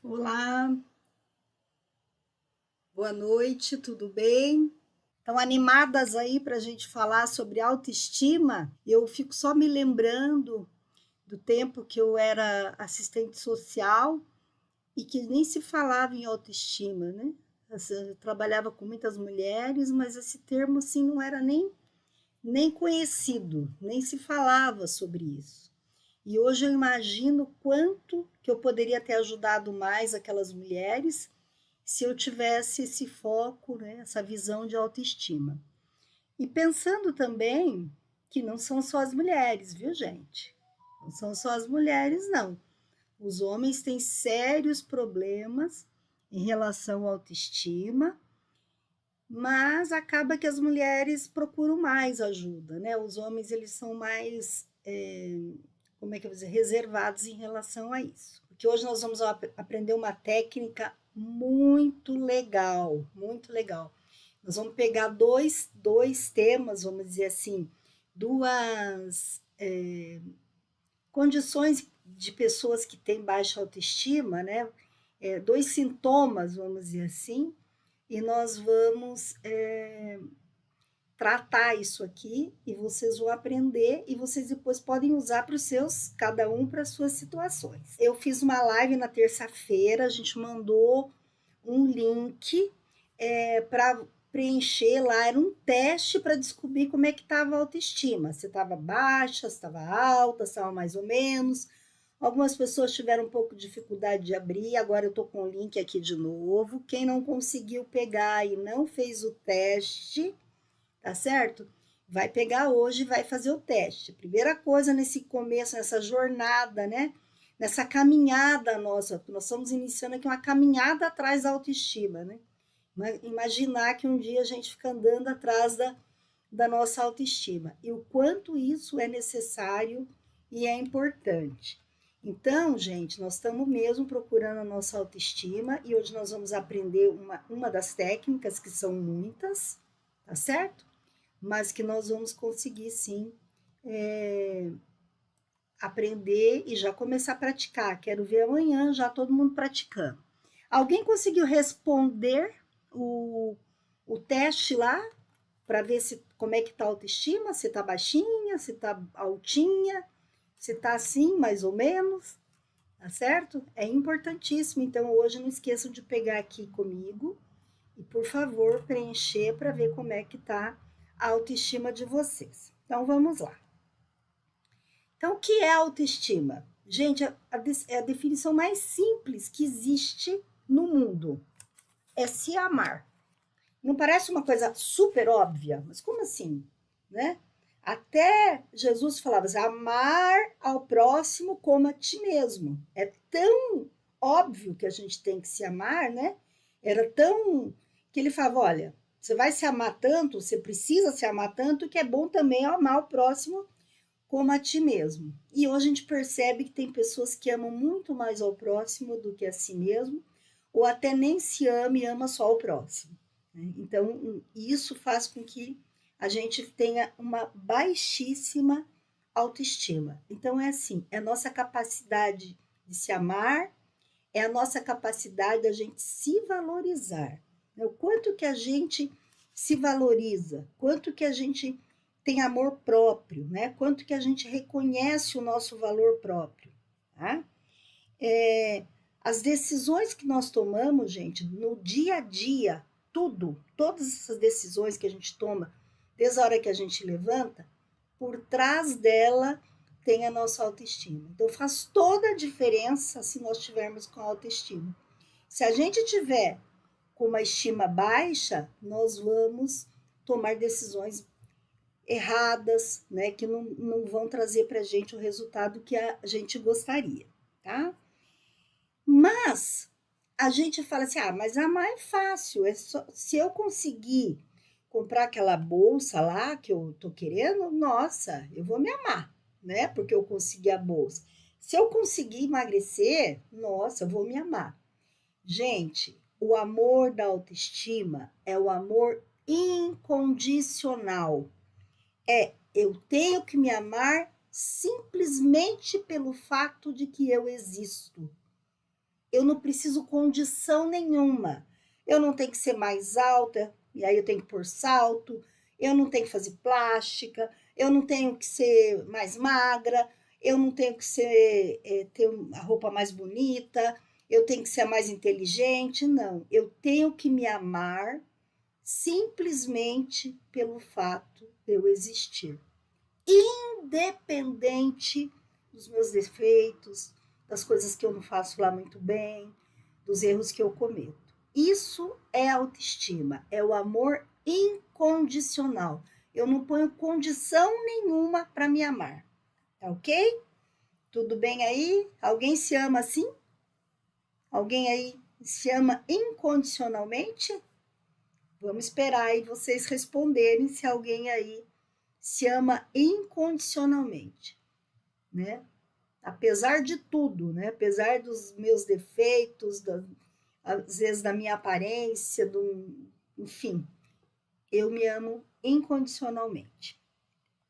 Olá, boa noite, tudo bem? Estão animadas aí para a gente falar sobre autoestima? Eu fico só me lembrando do tempo que eu era assistente social e que nem se falava em autoestima, né? Assim, eu trabalhava com muitas mulheres, mas esse termo assim não era nem conhecido, nem se falava sobre isso. E hoje eu imagino quanto que eu poderia ter ajudado mais aquelas mulheres se eu tivesse esse foco, né, essa visão de autoestima. E pensando também que não são só as mulheres, viu, gente? Não são só as mulheres, não. Os homens têm sérios problemas em relação à autoestima, mas acaba que as mulheres procuram mais ajuda, né? Os homens eles são mais, como é que eu vou dizer, reservados em relação a isso. Porque hoje nós vamos aprender uma técnica muito legal, muito legal. Nós vamos pegar dois temas, vamos dizer assim, duas condições de pessoas que têm baixa autoestima, né? Dois sintomas, vamos dizer assim, e nós vamos tratar isso aqui e vocês vão aprender e vocês depois podem usar para os seus, cada um para as suas situações. Eu fiz uma live na terça-feira, a gente mandou um link para preencher lá, era um teste para descobrir como é que estava a autoestima, se estava baixa, se estava alta, se estava mais ou menos. Algumas pessoas tiveram um pouco de dificuldade de abrir, agora eu estou com o link aqui de novo. Quem não conseguiu pegar e não fez o teste, tá certo? Vai pegar hoje e vai fazer o teste. Primeira coisa nesse começo, nessa jornada, né? Nessa caminhada nossa, nós estamos iniciando aqui uma caminhada atrás da autoestima, né? Imaginar que um dia a gente fica andando atrás da nossa autoestima e o quanto isso é necessário e é importante. Então, gente, nós estamos mesmo procurando a nossa autoestima e hoje nós vamos aprender uma das técnicas, que são muitas, tá certo? Mas que nós vamos conseguir sim aprender e já começar a praticar. Quero ver amanhã já todo mundo praticando. Alguém conseguiu responder o, o teste lá para ver se como é que tá a autoestima? Se tá baixinha, se tá altinha, se tá assim, mais ou menos, tá certo? É importantíssimo. Então hoje não esqueçam de pegar aqui comigo e por favor preencher para ver como é que tá a autoestima de vocês. Então vamos lá. Então, o que é autoestima? Gente, é a definição mais simples que existe no mundo. É se amar. Não parece uma coisa super óbvia, mas como assim, né? Até Jesus falava assim, amar ao próximo como a ti mesmo. É tão óbvio que a gente tem que se amar, né? Era tão que ele falava, olha, você vai se amar tanto, você precisa se amar tanto, que é bom também amar o próximo como a ti mesmo. E hoje a gente percebe que tem pessoas que amam muito mais ao próximo do que a si mesmo, ou até nem se ama e ama só o próximo. Né? Então, isso faz com que a gente tenha uma baixíssima autoestima. Então, é assim: é a nossa capacidade de se amar, é a nossa capacidade da gente se valorizar. Né? O quanto que a gente se valoriza, quanto que a gente tem amor próprio, né? Quanto que a gente reconhece o nosso valor próprio, tá? As decisões que nós tomamos, gente, no dia a dia, todas essas decisões que a gente toma, desde a hora que a gente levanta, por trás dela tem a nossa autoestima. Então faz toda a diferença se nós tivermos com autoestima. Se a gente tiver com uma estima baixa, nós vamos tomar decisões erradas, né, que não vão trazer para a gente o resultado que a gente gostaria, tá? Mas a gente fala assim, mas amar é fácil, é só, se eu conseguir comprar aquela bolsa lá que eu tô querendo, nossa, eu vou me amar, né? Porque eu consegui a bolsa. Se eu conseguir emagrecer, nossa, eu vou me amar. Gente, o amor da autoestima é o amor incondicional. Eu tenho que me amar simplesmente pelo fato de que eu existo. eu não preciso condição nenhuma. Eu não tenho que ser mais alta, e aí eu tenho que pôr salto, eu não tenho que fazer plástica, eu não tenho que ser mais magra, eu não tenho que ser, ter a roupa mais bonita, eu tenho que ser mais inteligente, não. Eu tenho que me amar simplesmente pelo fato de eu existir, independente dos meus defeitos, das coisas que eu não faço lá muito bem, dos erros que eu cometo. Isso é autoestima, é o amor incondicional. Eu não ponho condição nenhuma para me amar, tá ok? Tudo bem aí? Alguém se ama assim? Alguém aí se ama incondicionalmente? Vamos esperar aí vocês responderem se alguém aí se ama incondicionalmente, né? Apesar de tudo, né? Apesar dos meus defeitos, às vezes da minha aparência, enfim, eu me amo incondicionalmente.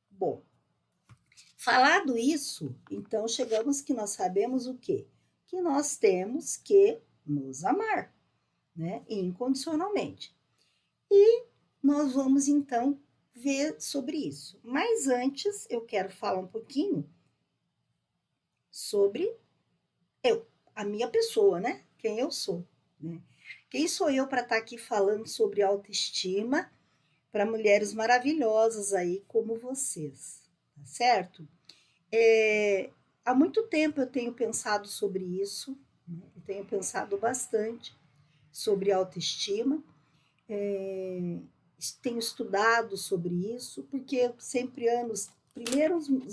Bom, falado isso, então chegamos que nós sabemos o quê? Que nós temos que nos amar, né? Incondicionalmente. E nós vamos então ver sobre isso. Mas antes, eu quero falar um pouquinho sobre eu, a minha pessoa, né? Quem eu sou, né? Quem sou eu para estar aqui falando sobre autoestima para mulheres maravilhosas aí como vocês, tá certo? Há muito tempo eu tenho pensado sobre isso, né? Eu tenho pensado bastante sobre autoestima, tenho estudado sobre isso, porque sempre os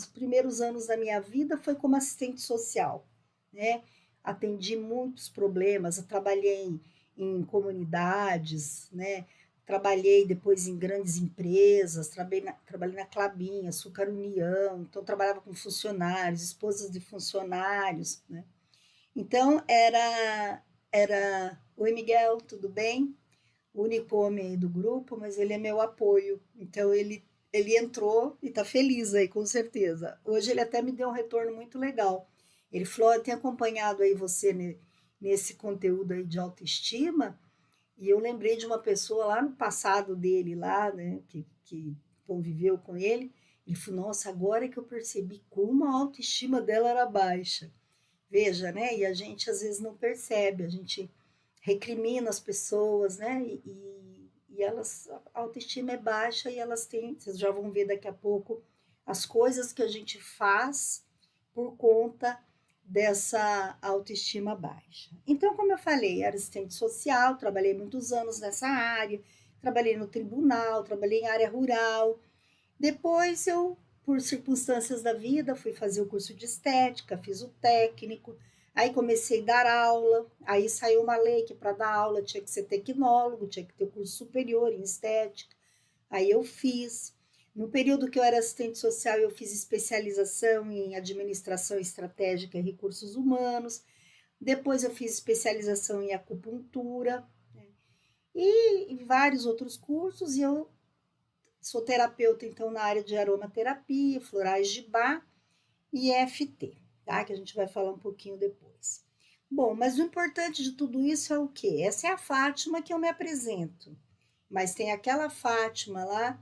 primeiros anos da minha vida foi como assistente social, né? Atendi muitos problemas, eu trabalhei em comunidades, né? Trabalhei depois em grandes empresas, trabalhei na Klabin, Açúcar União, então trabalhava com funcionários, esposas de funcionários, né? Então era oi Miguel, tudo bem? O único homem aí do grupo, mas ele é meu apoio. Então ele entrou e está feliz aí, com certeza. Hoje ele até me deu um retorno muito legal. Ele falou: eu tenho acompanhado aí você nesse conteúdo aí de autoestima, e eu lembrei de uma pessoa lá no passado dele, lá, né, que conviveu com ele. Ele falou: nossa, agora é que eu percebi como a autoestima dela era baixa. Veja, né? E a gente às vezes não percebe, a gente recrimina as pessoas, né? E elas, a autoestima é baixa e elas têm, vocês já vão ver daqui a pouco, as coisas que a gente faz por conta dessa autoestima baixa. Então, como eu falei, era assistente social, trabalhei muitos anos nessa área, trabalhei no tribunal, trabalhei em área rural. Depois eu, por circunstâncias da vida, fui fazer o curso de estética, fiz o técnico, aí comecei a dar aula, aí saiu uma lei que para dar aula tinha que ser tecnólogo, tinha que ter o curso superior em estética, aí eu fiz. No período que eu era assistente social, eu fiz especialização em administração estratégica e recursos humanos, depois eu fiz especialização em acupuntura, né? E vários outros cursos, e eu sou terapeuta, então, na área de aromaterapia, florais de Bach e EFT, tá? Que a gente vai falar um pouquinho depois. Bom, mas o importante de tudo isso é o quê? Essa é a Fátima que eu me apresento, mas tem aquela Fátima lá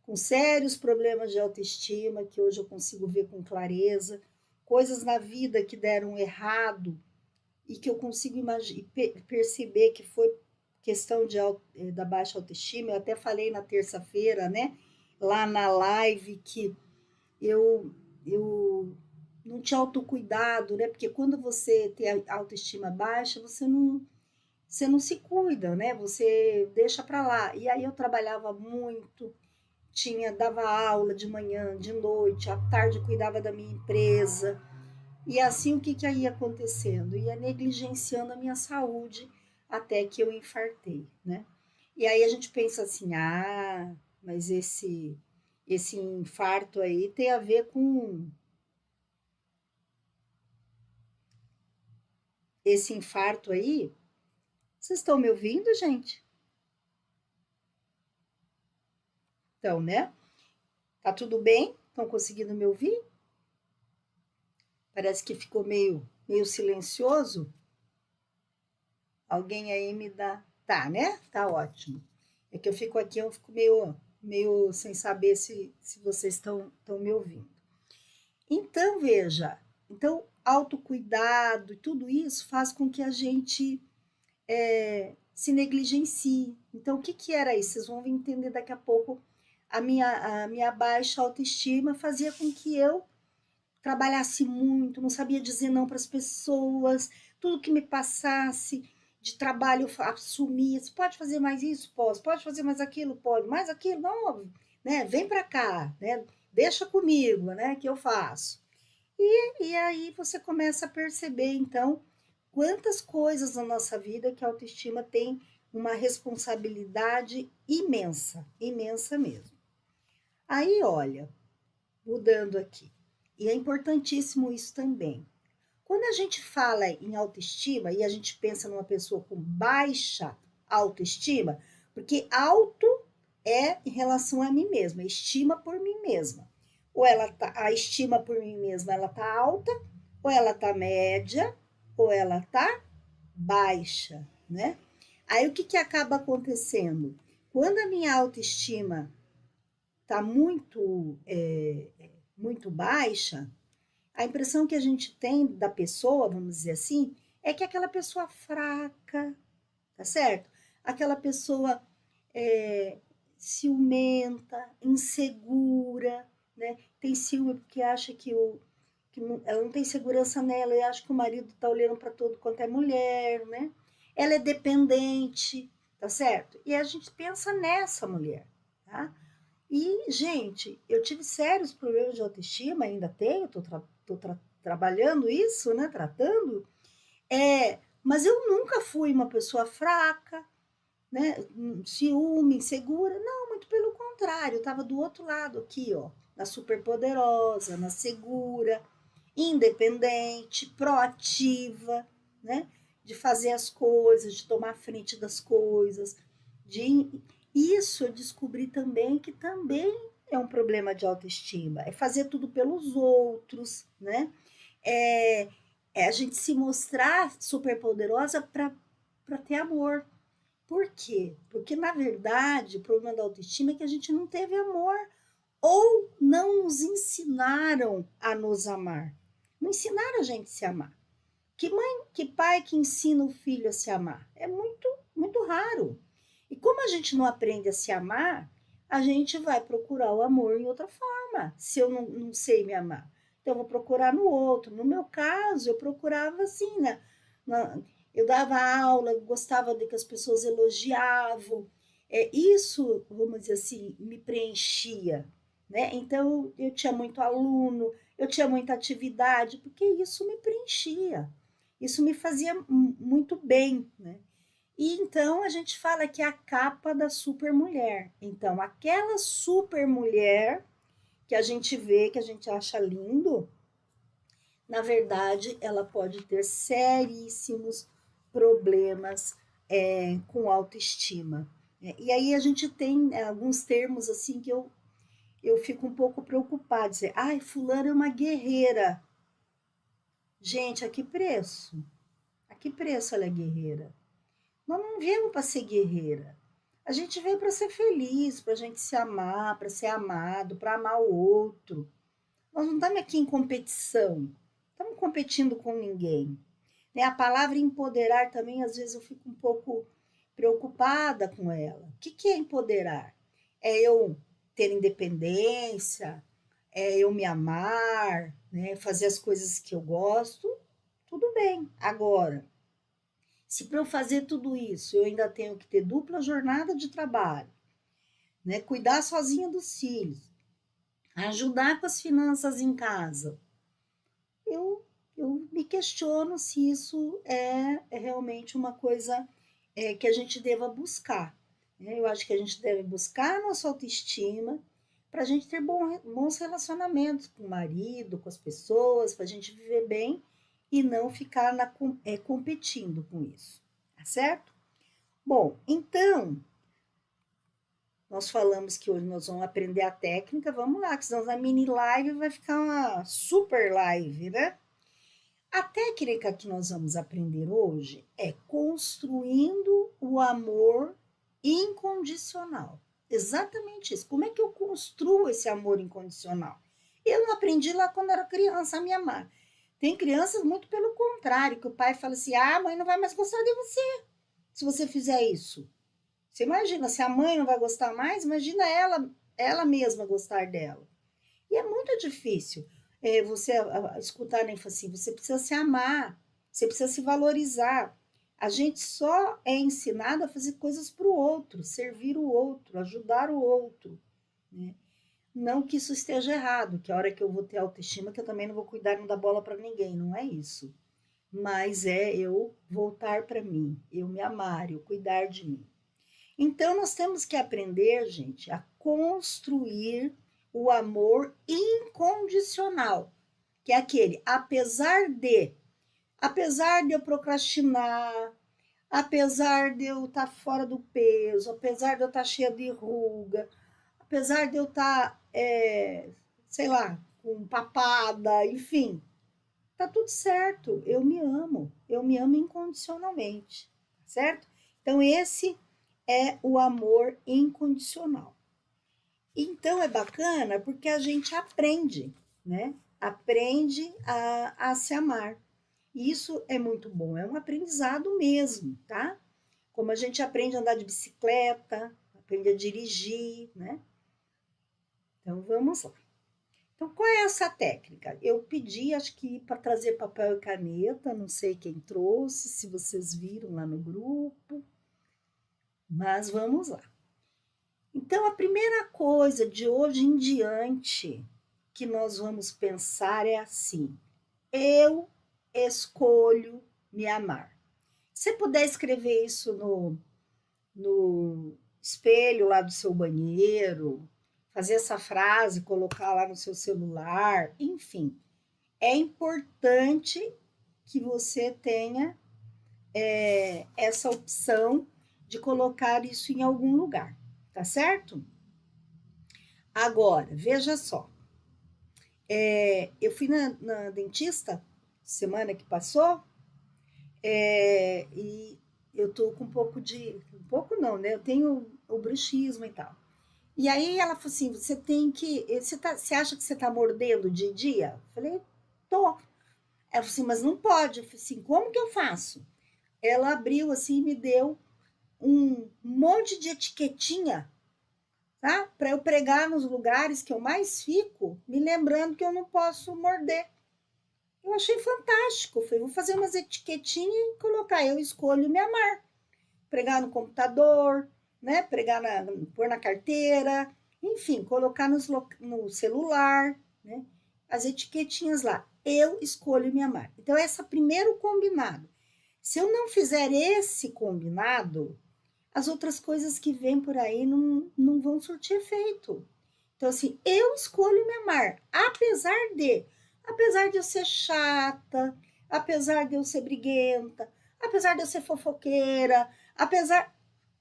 com sérios problemas de autoestima, que hoje eu consigo ver com clareza, coisas na vida que deram errado e que eu consigo perceber que foi questão da baixa autoestima. Eu até falei na terça-feira, né, lá na live, que eu não tinha autocuidado, né, porque quando você tem a autoestima baixa, você não se cuida, né, você deixa para lá. E aí eu trabalhava muito, dava aula de manhã, de noite, à tarde eu cuidava da minha empresa, e assim o que ia acontecendo? Ia negligenciando a minha saúde até que eu infartei, né? E aí a gente pensa assim, mas esse infarto aí tem a ver com esse infarto aí. Vocês estão me ouvindo, gente? Então, né? Tá tudo bem? Estão conseguindo me ouvir? Parece que ficou meio silencioso. Alguém aí me dá. Tá, né? Tá ótimo. É que eu fico aqui, eu fico meio sem saber se vocês estão me ouvindo. Então, veja, então, autocuidado e tudo isso faz com que a gente se negligencie. Então, o que, que era isso? Vocês vão entender daqui a pouco. A minha baixa autoestima fazia com que eu trabalhasse muito, não sabia dizer não para as pessoas, tudo que me passasse de trabalho eu assumia. Você pode fazer mais isso? Posso. Pode fazer mais aquilo? Pode. Mais aquilo? Não, né? Vem para cá, né? Deixa comigo, né? Que eu faço. E aí você começa a perceber, então, quantas coisas na nossa vida que a autoestima tem uma responsabilidade imensa, imensa mesmo. Aí, olha, mudando aqui, e é importantíssimo isso também. Quando a gente fala em autoestima e a gente pensa numa pessoa com baixa autoestima, porque auto é em relação a mim mesma, estima por mim mesma. Ou ela tá, a estima por mim mesma, ela tá alta, ou ela tá média, ou ela tá baixa, né? Aí o que que acaba acontecendo? Quando a minha autoestima tá muito baixa, a impressão que a gente tem da pessoa, vamos dizer assim, é que é aquela pessoa fraca, tá certo? Aquela pessoa é, ciumenta, insegura, né? Tem ciúme porque acha que ela não tem segurança nela e acha que o marido tá olhando para todo quanto é mulher, né? Ela é dependente, tá certo? E a gente pensa nessa mulher, tá? E, gente, eu tive sérios problemas de autoestima, ainda tenho, trabalhando isso, né? Tratando. Mas eu nunca fui uma pessoa fraca, né? Ciúme, insegura. Não, muito pelo contrário, eu estava do outro lado aqui, ó, na superpoderosa, na segura, independente, proativa, né? De fazer as coisas, de tomar frente das coisas, de isso eu descobri também que também é um problema de autoestima, é fazer tudo pelos outros, né? É, é a gente se mostrar superpoderosa para ter amor. Por quê? Porque, na verdade, o problema da autoestima é que a gente não teve amor ou não nos ensinaram a nos amar. Não ensinaram a gente a se amar. Que mãe, que pai que ensina o filho a se amar? É muito, muito raro. E como a gente não aprende a se amar, a gente vai procurar o amor em outra forma, se eu não sei me amar. Então, eu vou procurar no outro. No meu caso, eu procurava assim, né? Eu dava aula, eu gostava de que as pessoas elogiavam. Isso, vamos dizer assim, me preenchia. Né? Então, eu tinha muito aluno, eu tinha muita atividade, porque isso me preenchia. Isso me fazia muito bem, né? E então a gente fala que é a capa da supermulher. Então, aquela supermulher que a gente vê, que a gente acha lindo, na verdade, ela pode ter seríssimos problemas com autoestima. E aí a gente tem alguns termos assim que eu fico um pouco preocupada, dizer, ai, fulana é uma guerreira. Gente, a que preço? A que preço ela é guerreira? Nós não viemos para ser guerreira. A gente veio para ser feliz, para a gente se amar, para ser amado, para amar o outro. Nós não estamos aqui em competição. Estamos competindo com ninguém. Né? A palavra empoderar também, às vezes eu fico um pouco preocupada com ela. O que é empoderar? É eu ter independência, é eu me amar, né? Fazer as coisas que eu gosto, tudo bem. Agora, se para eu fazer tudo isso eu ainda tenho que ter dupla jornada de trabalho, né? Cuidar sozinha dos filhos, ajudar com as finanças em casa, eu me questiono se isso é realmente uma coisa que a gente deva buscar. Né? Eu acho que a gente deve buscar a nossa autoestima para a gente ter bons relacionamentos com o marido, com as pessoas, para a gente viver bem e não ficar competindo com isso, tá certo? Bom, então, nós falamos que hoje nós vamos aprender a técnica, vamos lá, que senão a mini live vai ficar uma super live, né? A técnica que nós vamos aprender hoje é construindo o amor incondicional. Exatamente isso. Como é que eu construo esse amor incondicional? Eu não aprendi lá quando era criança a me amar. Tem crianças muito pelo contrário, que o pai fala assim: ah, a mãe não vai mais gostar de você se você fizer isso. Você imagina, se a mãe não vai gostar mais, imagina ela mesma gostar dela. E é muito difícil você escutar nem assim, você precisa se amar, você precisa se valorizar. A gente só é ensinado a fazer coisas para o outro, servir o outro, ajudar o outro, né? Não que isso esteja errado, que a hora que eu vou ter autoestima, que eu também não vou cuidar, não dar bola para ninguém, não é isso. Mas é eu voltar para mim, eu me amar, eu cuidar de mim. Então, nós temos que aprender, gente, a construir o amor incondicional, que é aquele, apesar de eu procrastinar, apesar de eu estar fora do peso, apesar de eu estar cheia de ruga, apesar de eu estar, sei lá, com papada, enfim, tá tudo certo, eu me amo incondicionalmente, certo? Então, esse é o amor incondicional. Então é bacana porque a gente aprende, né? Aprende a se amar. E isso é muito bom, é um aprendizado mesmo, tá? Como a gente aprende a andar de bicicleta, aprende a dirigir, né? Então vamos lá. Então, qual é essa técnica? Eu pedi, acho que para trazer papel e caneta, não sei quem trouxe, se vocês viram lá no grupo, mas vamos lá. Então, a primeira coisa de hoje em diante que nós vamos pensar é assim: eu escolho me amar. Se puder escrever isso no espelho lá do seu banheiro, fazer essa frase, colocar lá no seu celular, enfim, é importante que você tenha essa opção de colocar isso em algum lugar, tá certo? Agora, veja só, eu fui na dentista semana que passou e eu tô com um pouco um pouco não, né? Eu tenho o bruxismo e tal. E aí ela falou assim, você tem que, você acha que você tá mordendo dia a dia? Eu falei, tô. Ela falou assim, mas não pode. Eu falei assim, como que eu faço? Ela abriu assim e me deu um monte de etiquetinha, tá? Para eu pregar nos lugares que eu mais fico, me lembrando que eu não posso morder. Eu achei fantástico. Falei, vou fazer umas etiquetinhas e colocar, eu escolho me amar. Pregar no computador, né? Pôr na carteira, enfim, colocar no celular, né? As etiquetinhas lá. Eu escolho me amar. Então, esse é o primeiro combinado. Se eu não fizer esse combinado, as outras coisas que vêm por aí não vão surtir efeito. Então, assim, eu escolho me amar, apesar de eu ser chata, apesar de eu ser briguenta, apesar de eu ser fofoqueira,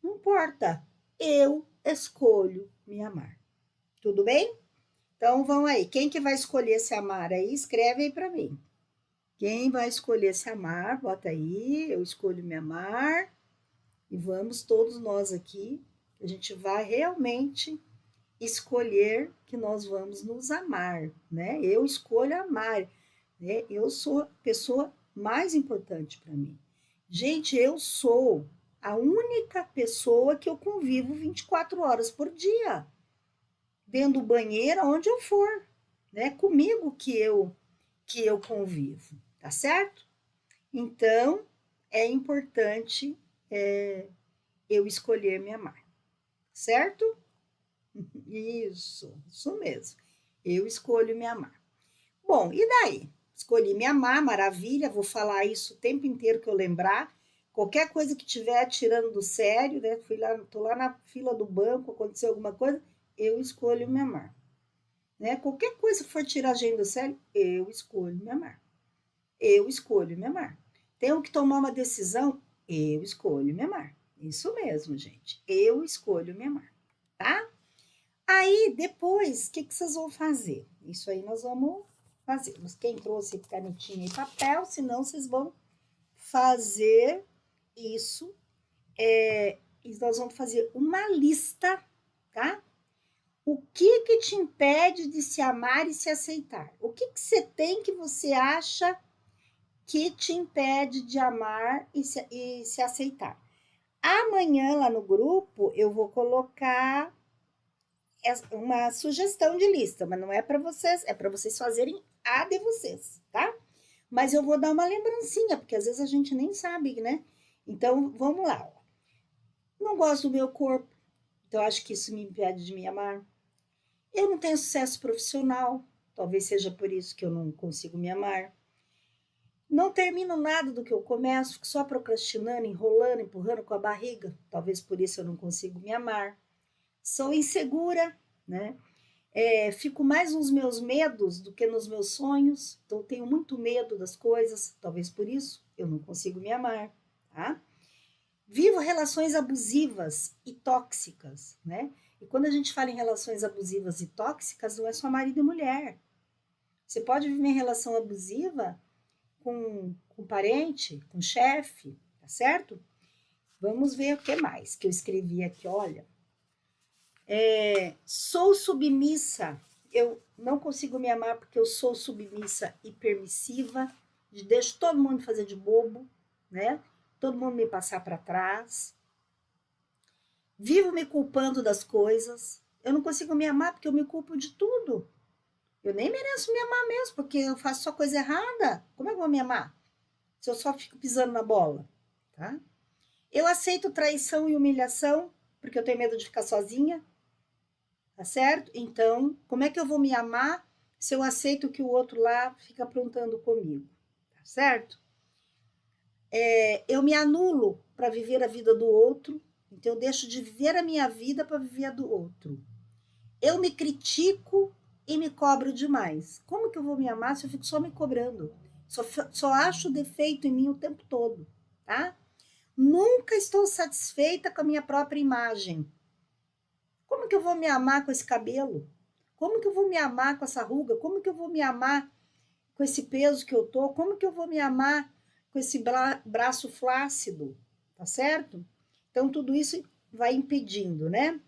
não importa, eu escolho me amar. Tudo bem? Então, vão aí, quem que vai escolher se amar aí, escreve aí para mim. Quem vai escolher se amar, bota aí, eu escolho me amar. E vamos todos nós aqui, a gente vai realmente escolher que nós vamos nos amar, né? Eu escolho amar, né? Eu sou a pessoa mais importante para mim. Gente, eu sou a única pessoa que eu convivo 24 horas por dia, dentro do banheiro, onde eu for, né? Comigo que eu convivo, tá certo? Então, é importante eu escolher me amar, certo? Isso mesmo. Eu escolho me amar. Bom, e daí? Escolhi me amar, maravilha, vou falar isso o tempo inteiro que eu lembrar. Qualquer coisa que tiver tirando do sério, né? Tô lá na fila do banco, aconteceu alguma coisa, eu escolho me amar. Né? Qualquer coisa que for tirar a gente do sério, eu escolho me amar. Eu escolho me amar. Tenho que tomar uma decisão, eu escolho me amar. Isso mesmo, gente. Eu escolho me amar, tá? Aí, depois, o que vocês vão fazer? Isso aí nós vamos fazemos. Quem trouxe canetinha e papel, senão vocês vão fazer isso. E nós vamos fazer uma lista, tá? O que te impede de se amar e se aceitar? O que você tem que você acha que te impede de amar e se aceitar? Amanhã, lá no grupo, eu vou colocar uma sugestão de lista, mas não é para vocês, é para vocês fazerem a de vocês, tá? Mas eu vou dar uma lembrancinha, porque às vezes a gente nem sabe, né? Então, vamos lá. Não gosto do meu corpo, então acho que isso me impede de me amar. Eu não tenho sucesso profissional, talvez seja por isso que eu não consigo me amar. Não termino nada do que eu começo, fico só procrastinando, enrolando, empurrando com a barriga, talvez por isso eu não consigo me amar. Sou insegura, né? Fico mais nos meus medos do que nos meus sonhos, então eu tenho muito medo das coisas, talvez por isso eu não consigo me amar, tá? Vivo relações abusivas e tóxicas, né? E quando a gente fala em relações abusivas e tóxicas, não é só marido e mulher. Você pode viver em relação abusiva com parente, com chefe, tá certo? Vamos ver o que mais que eu escrevi aqui, olha. Sou submissa, eu não consigo me amar porque eu sou submissa e permissiva, deixo todo mundo fazer de bobo, né? Todo mundo me passar para trás. Vivo me culpando das coisas. Eu não consigo me amar porque eu me culpo de tudo. Eu nem mereço me amar mesmo, porque eu faço só coisa errada. Como é que eu vou me amar? Se eu só fico pisando na bola, tá? Eu aceito traição e humilhação porque eu tenho medo de ficar sozinha. Tá certo? Então, como é que eu vou me amar se eu aceito que o outro lá fica aprontando comigo? Tá certo? Eu me anulo para viver a vida do outro, então eu deixo de viver a minha vida para viver a do outro. Eu me critico e me cobro demais. Como que eu vou me amar se eu fico só me cobrando? Só acho defeito em mim o tempo todo, tá? Nunca estou satisfeita com a minha própria imagem. Como que eu vou me amar com esse cabelo? Como que eu vou me amar com essa ruga? Como que eu vou me amar com esse peso que eu tô? Como que eu vou me amar com esse braço flácido? Tá certo? Então, tudo isso vai impedindo, né?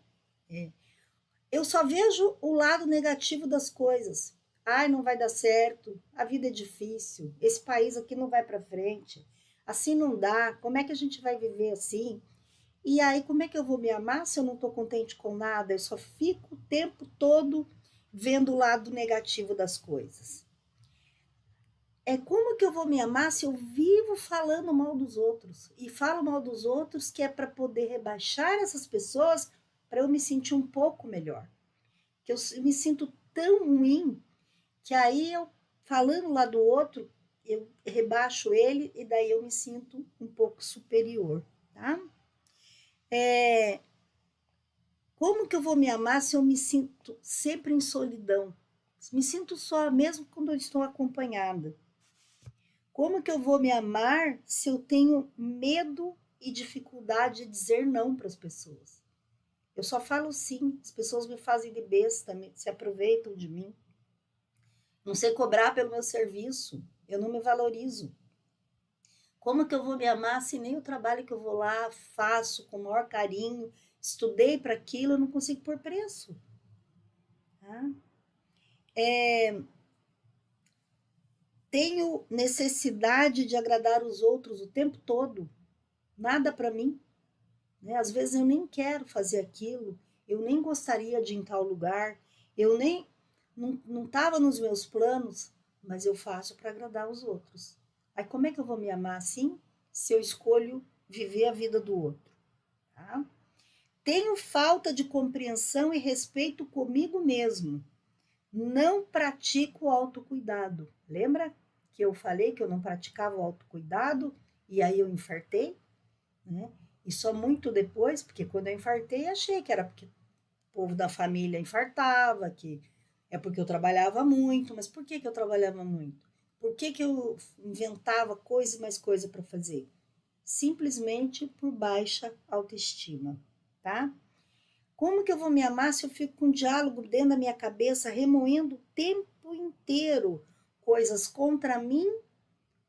Eu só vejo o lado negativo das coisas. Ai, não vai dar certo, a vida é difícil, esse país aqui não vai para frente, assim não dá, como é que a gente vai viver assim? E aí, como é que eu vou me amar se eu não estou contente com nada? Eu só fico o tempo todo vendo o lado negativo das coisas. Como que eu vou me amar se eu vivo falando mal dos outros? E falo mal dos outros que é para poder rebaixar essas pessoas para eu me sentir um pouco melhor. Que eu me sinto tão ruim que aí eu, falando lá do outro, eu rebaixo ele e daí eu me sinto um pouco superior, tá? Como que eu vou me amar se eu me sinto sempre em solidão? Me sinto só, mesmo quando eu estou acompanhada. Como que eu vou me amar se eu tenho medo e dificuldade de dizer não para as pessoas? Eu só falo sim, as pessoas me fazem de besta, se aproveitam de mim. Não sei cobrar pelo meu serviço, eu não me valorizo. Como que eu vou me amar se nem o trabalho que eu vou lá faço com o maior carinho, estudei para aquilo, eu não consigo pôr preço? Tá? Tenho necessidade de agradar os outros o tempo todo, nada para mim. Né? Às vezes eu nem quero fazer aquilo, eu nem gostaria de ir em tal lugar, eu nem não estava nos meus planos, mas eu faço para agradar os outros. Aí como é que eu vou me amar assim se eu escolho viver a vida do outro? Tá? Tenho falta de compreensão e respeito comigo mesmo. Não pratico o autocuidado. Lembra que eu falei que eu não praticava o autocuidado e aí eu infartei? Né? E só muito depois, porque quando eu infartei, achei que era porque o povo da família infartava, que é porque eu trabalhava muito. Mas por que eu trabalhava muito? Por que eu inventava coisa e mais coisa para fazer? Simplesmente por baixa autoestima, tá? Como que eu vou me amar se eu fico com um diálogo dentro da minha cabeça, remoendo o tempo inteiro coisas contra mim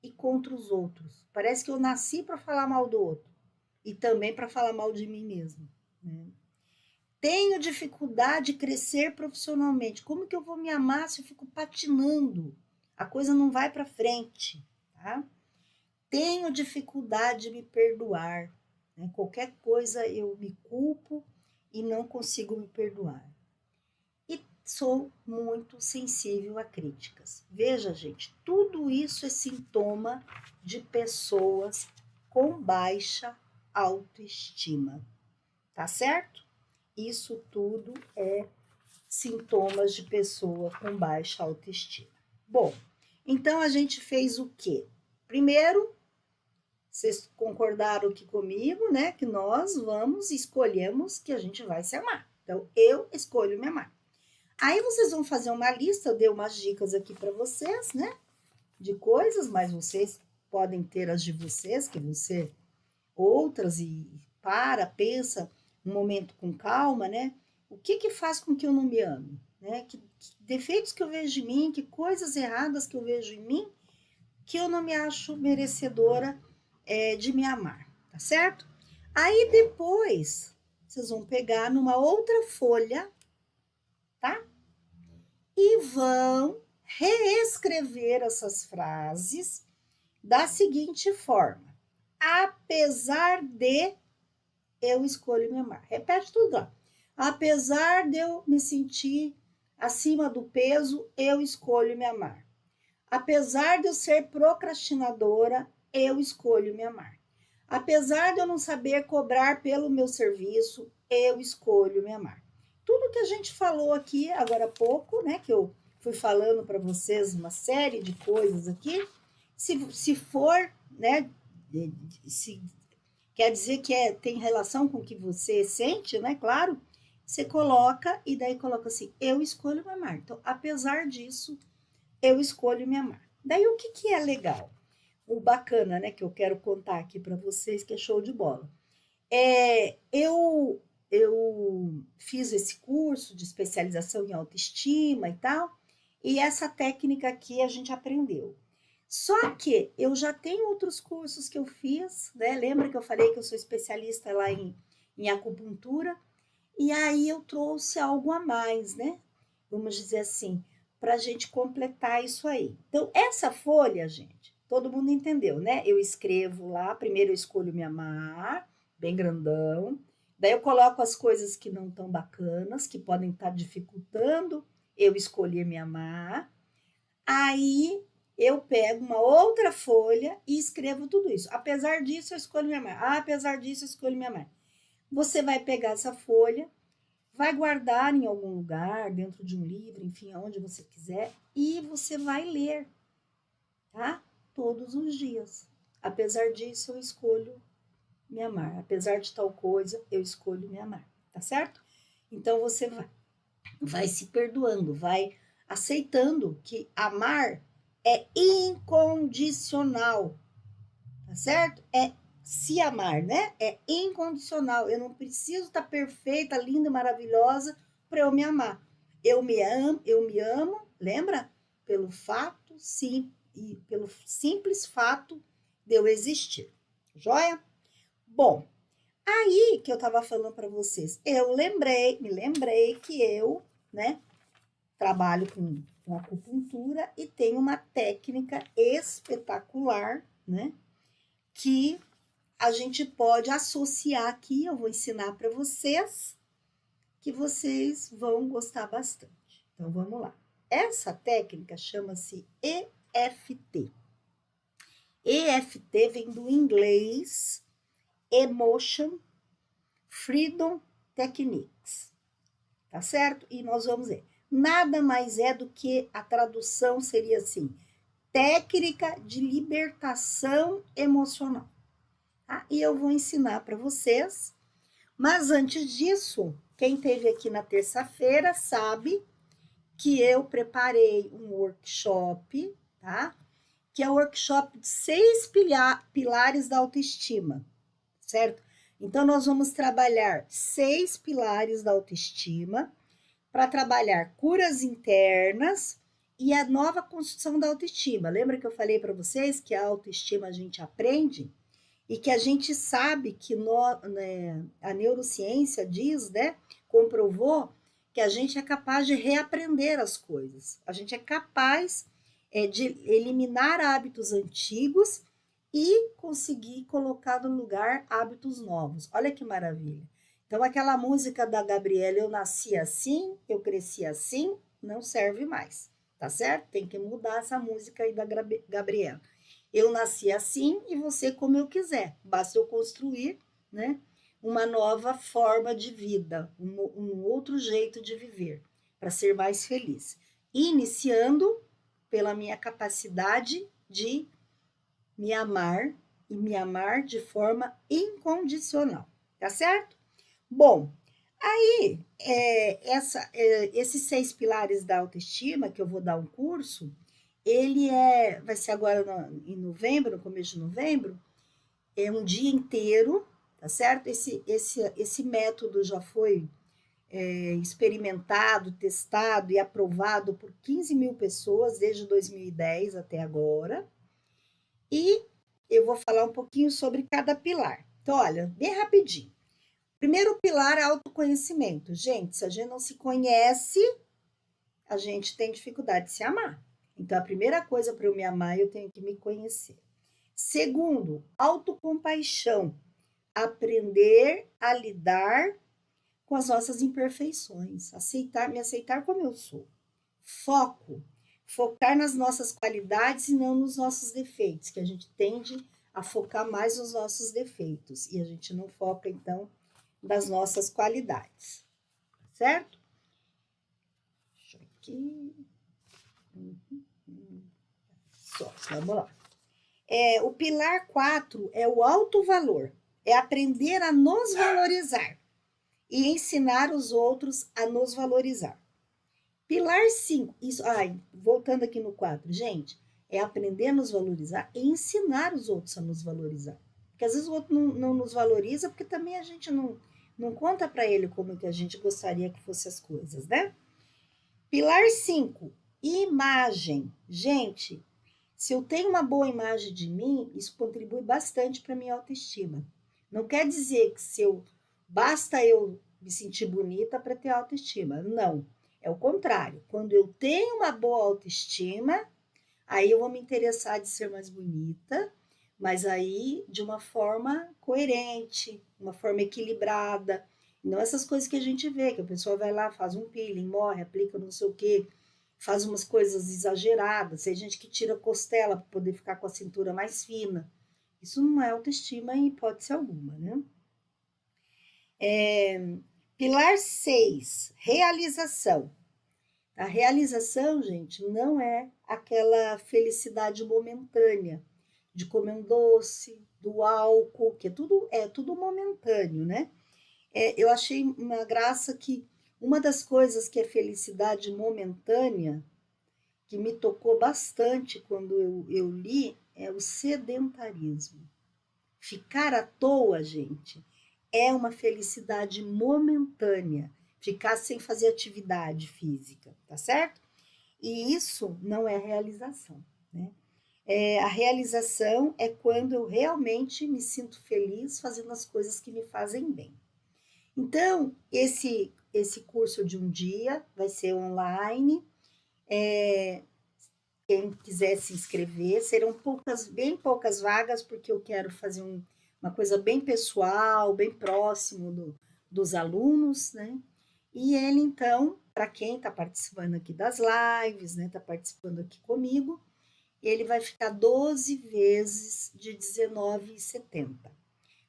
e contra os outros. Parece que eu nasci para falar mal do outro e também para falar mal de mim mesmo, né? Tenho dificuldade de crescer profissionalmente. Como que eu vou me amar se eu fico patinando? A coisa não vai para frente, tá? Tenho dificuldade de me perdoar, né? Qualquer coisa eu me culpo e não consigo me perdoar. E sou muito sensível a críticas. Veja, gente, tudo isso é sintoma de pessoas com baixa autoestima, tá certo? Isso tudo é sintomas de pessoa com baixa autoestima. Bom, então a gente fez o quê? Primeiro, vocês concordaram aqui comigo, né? Que nós escolhemos que a gente vai se amar. Então, eu escolho me amar. Aí vocês vão fazer uma lista, eu dei umas dicas aqui para vocês, né? De coisas, mas vocês podem ter as de vocês, que você outras, e pensa um momento com calma, né? O que faz com que eu não me ame? Né? Que defeitos que eu vejo em mim, que coisas erradas que eu vejo em mim, que eu não me acho merecedora de me amar, tá certo? Aí depois, vocês vão pegar numa outra folha, tá? E vão reescrever essas frases da seguinte forma: apesar de eu escolho me amar. Repete tudo lá. Apesar de eu me sentir acima do peso, eu escolho me amar. Apesar de eu ser procrastinadora, eu escolho me amar. Apesar de eu não saber cobrar pelo meu serviço, eu escolho me amar. Tudo que a gente falou aqui agora há pouco, né, que eu fui falando para vocês uma série de coisas aqui, se for, né, se quer dizer que tem relação com o que você sente, né, claro, você coloca e daí coloca assim, eu escolho me amar. Então, apesar disso, eu escolho me amar. Daí, o que é legal? O bacana, né, que eu quero contar aqui para vocês, que é show de bola. Eu fiz esse curso de especialização em autoestima e tal, e essa técnica aqui a gente aprendeu. Só que eu já tenho outros cursos que eu fiz, né? Lembra que eu falei que eu sou especialista lá em acupuntura? E aí eu trouxe algo a mais, né? Vamos dizer assim, para a gente completar isso aí. Então, essa folha, gente, todo mundo entendeu, né? Eu escrevo lá, primeiro eu escolho me amar, bem grandão. Daí eu coloco as coisas que não estão bacanas, que podem estar dificultando eu escolher me amar. Aí eu pego uma outra folha e escrevo tudo isso. Apesar disso, eu escolho me amar. Apesar disso, eu escolho me amar. Você vai pegar essa folha, vai guardar em algum lugar, dentro de um livro, enfim, aonde você quiser, e você vai ler, tá? Todos os dias. Apesar disso, eu escolho me amar. Apesar de tal coisa, eu escolho me amar, tá certo? Então, você vai se perdoando, vai aceitando que amar é incondicional, tá certo? É se amar, né? É incondicional. Eu não preciso estar perfeita, linda, maravilhosa para eu me amar. Eu me amo, lembra? Pelo fato, sim, e pelo simples fato de eu existir. Joia? Bom, aí que eu estava falando para vocês, me lembrei que eu, né, trabalho com acupuntura e tenho uma técnica espetacular, né, que a gente pode associar aqui, eu vou ensinar para vocês, que vocês vão gostar bastante. Então, vamos lá. Essa técnica chama-se EFT. EFT vem do inglês Emotion Freedom Techniques, tá certo? E nós vamos ver. Nada mais é do que a tradução seria assim, técnica de libertação emocional. Tá? E eu vou ensinar para vocês, mas antes disso, quem esteve aqui na terça-feira sabe que eu preparei um workshop, tá? Que é o workshop de 6 pilares da autoestima, certo? Então, nós vamos trabalhar 6 pilares da autoestima para trabalhar curas internas e a nova construção da autoestima. Lembra que eu falei para vocês que a autoestima a gente aprende e que a gente sabe que a neurociência diz, né, comprovou que a gente é capaz de reaprender as coisas. A gente é capaz de eliminar hábitos antigos e conseguir colocar no lugar hábitos novos. Olha que maravilha. Então, aquela música da Gabriela, eu nasci assim, eu cresci assim, não serve mais, tá certo? Tem que mudar essa música aí da Gabriela. Eu nasci assim e você como eu quiser. Basta eu construir, né, uma nova forma de vida, um outro jeito de viver, para ser mais feliz. Iniciando pela minha capacidade de me amar e me amar de forma incondicional, tá certo? Bom, aí esses 6 pilares da autoestima que eu vou dar um curso, ele vai ser agora em novembro, no começo de novembro, é um dia inteiro, tá certo? Esse método já foi experimentado, testado e aprovado por 15 mil pessoas desde 2010 até agora. E eu vou falar um pouquinho sobre cada pilar. Então, olha, bem rapidinho. Primeiro pilar é autoconhecimento. Gente, se a gente não se conhece, a gente tem dificuldade de se amar. Então, a primeira coisa para eu me amar, eu tenho que me conhecer. Segundo, autocompaixão. Aprender a lidar com as nossas imperfeições. Me aceitar como eu sou. Foco. Focar nas nossas qualidades e não nos nossos defeitos, que a gente tende a focar mais nos nossos defeitos. E a gente não foca, então, das nossas qualidades, certo? Deixa eu aqui. Só, vamos lá. O pilar 4 é o alto valor, é aprender a nos valorizar e ensinar os outros a nos valorizar. Pilar 5, voltando aqui no 4, gente, é aprender a nos valorizar e ensinar os outros a nos valorizar. Porque às vezes o outro não nos valoriza, porque também a gente não conta para ele como que a gente gostaria que fossem as coisas, né? Pilar 5, imagem. Gente, se eu tenho uma boa imagem de mim, isso contribui bastante para minha autoestima. Não quer dizer que basta eu me sentir bonita para ter autoestima. Não. É o contrário. Quando eu tenho uma boa autoestima, aí eu vou me interessar de ser mais bonita, mas aí de uma forma coerente, uma forma equilibrada. Não essas coisas que a gente vê, que a pessoa vai lá, faz um peeling, morre, aplica não sei o quê, faz umas coisas exageradas. Tem gente que tira costela para poder ficar com a cintura mais fina. Isso não é autoestima em hipótese alguma, né? Pilar 6, realização. A realização, gente, não é aquela felicidade momentânea de comer um doce, do álcool, que é tudo momentâneo, né? Eu achei uma graça que uma das coisas que é felicidade momentânea, que me tocou bastante quando eu li, é o sedentarismo. Ficar à toa, gente, é uma felicidade momentânea. Ficar sem fazer atividade física, tá certo? E isso não é realização, né? A realização é quando eu realmente me sinto feliz fazendo as coisas que me fazem bem. Então, esse curso de um dia vai ser online. Quem quiser se inscrever, serão bem poucas vagas, porque eu quero fazer uma coisa bem pessoal, bem próximo dos alunos, né? E ele, então, para quem está participando aqui das lives, né, está participando aqui comigo, ele vai ficar 12 vezes de R$19,70,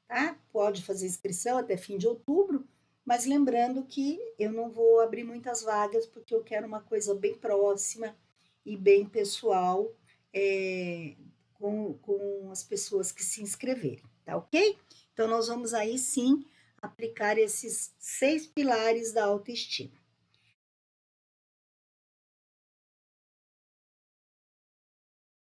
tá? Pode fazer inscrição até fim de outubro, mas lembrando que eu não vou abrir muitas vagas, porque eu quero uma coisa bem próxima e bem pessoal com as pessoas que se inscreverem, tá ok? Então, nós vamos aí sim aplicar esses 6 pilares da autoestima.